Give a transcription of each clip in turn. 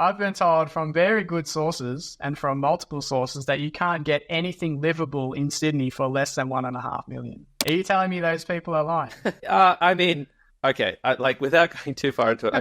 I've been told from very good sources and from multiple sources that you can't get anything livable in Sydney for less than 1.5 million. Are you telling me those people are lying? I mean, okay, without going too far into it, I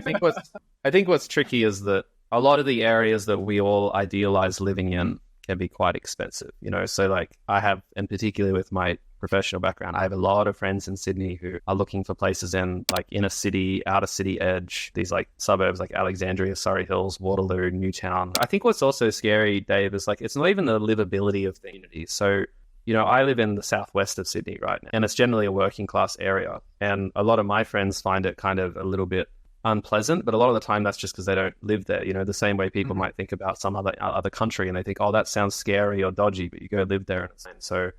think what's tricky is that a lot of the areas that we all idealize living in can be quite expensive, you know? So like I have, and particularly with my professional background, I have a lot of friends in Sydney who are looking for places in like inner city, outer city edge, these like suburbs like Alexandria, Surrey Hills, Waterloo, Newtown. I think what's also scary, Dave, is like it's not even the livability of the community. So, you know, I live in the southwest of Sydney right now, and it's generally a working class area. And a lot of my friends find it kind of a little bit unpleasant, but a lot of the time that's just because they don't live there. You know, the same way people might think about some other country and they think, oh, that sounds scary or dodgy, but you go live there. And so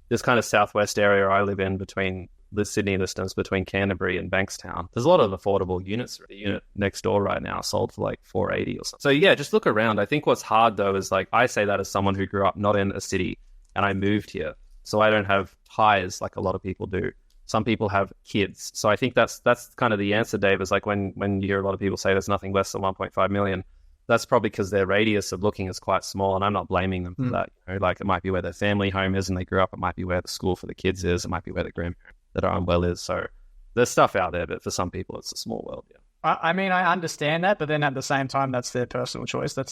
this kind of southwest area I live in between the Sydney distance between Canterbury and Bankstown, there's a lot of affordable units. The unit next door right now sold for like $480 or something. So yeah, just look around. I think what's hard though is like, I say that as someone who grew up not in a city and I moved here. So I don't have ties like a lot of people do. Some people have kids. So I think that's kind of the answer, Dave, is like when you hear a lot of people say there's nothing less than 1.5 million, that's probably because their radius of looking is quite small, and I'm not blaming them for that. You know, like it might be where their family home is and they grew up. It might be where the school for the kids is. It might be where the grandparents that are unwell is. So there's stuff out there, but for some people, it's a small world. Yeah. I mean, I understand that, but then at the same time, that's their personal choice. They're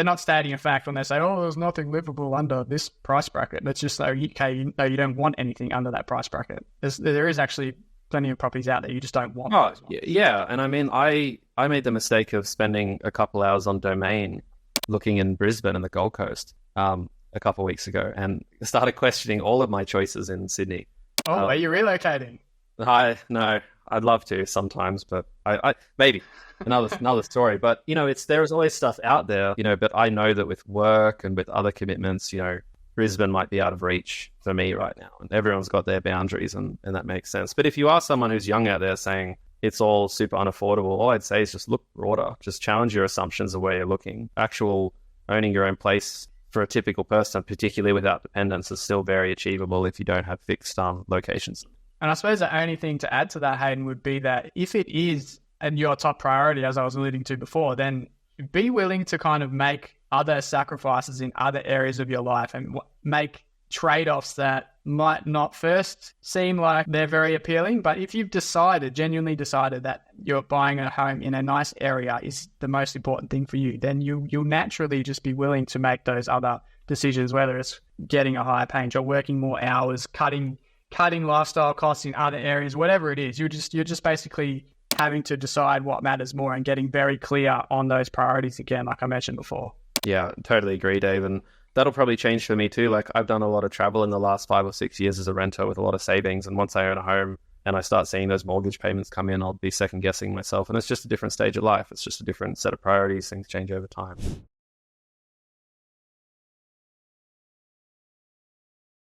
not stating a fact when they say, oh, there's nothing livable under this price bracket. That's just like, okay, you don't want anything under that price bracket. There is actually plenty of properties out there you just don't want. Oh, yeah. And I mean, I made the mistake of spending a couple hours on Domain looking in Brisbane and the Gold Coast a couple of weeks ago and started questioning all of my choices in Sydney. Oh, are you relocating? No, I'd love to sometimes, but I maybe another story. But you know, there's always stuff out there, you know. But I know that with work and with other commitments, you know, Brisbane might be out of reach for me right now, and everyone's got their boundaries, and that makes sense. But if you are someone who's young out there saying it's all super unaffordable, all I'd say is just look broader, just challenge your assumptions of where you're looking. Actual owning your own place for a typical person, particularly without dependence, is still very achievable if you don't have fixed locations. And I suppose the only thing to add to that, Hayden, would be that if it is your top priority, as I was alluding to before, then be willing to kind of make other sacrifices in other areas of your life and make trade-offs that might not first seem like they're very appealing. But if you've genuinely decided that you're buying a home in a nice area is the most important thing for you, then you'll naturally just be willing to make those other decisions, whether it's getting a higher paying job, working more hours, cutting lifestyle costs in other areas, whatever it is. You're just basically having to decide what matters more and getting very clear on those priorities again, like I mentioned before. Yeah, totally agree, Dave. And that'll probably change for me too. Like I've done a lot of travel in the last 5 or 6 years as a renter with a lot of savings. And once I own a home and I start seeing those mortgage payments come in, I'll be second guessing myself. And it's just a different stage of life. It's just a different set of priorities. Things change over time.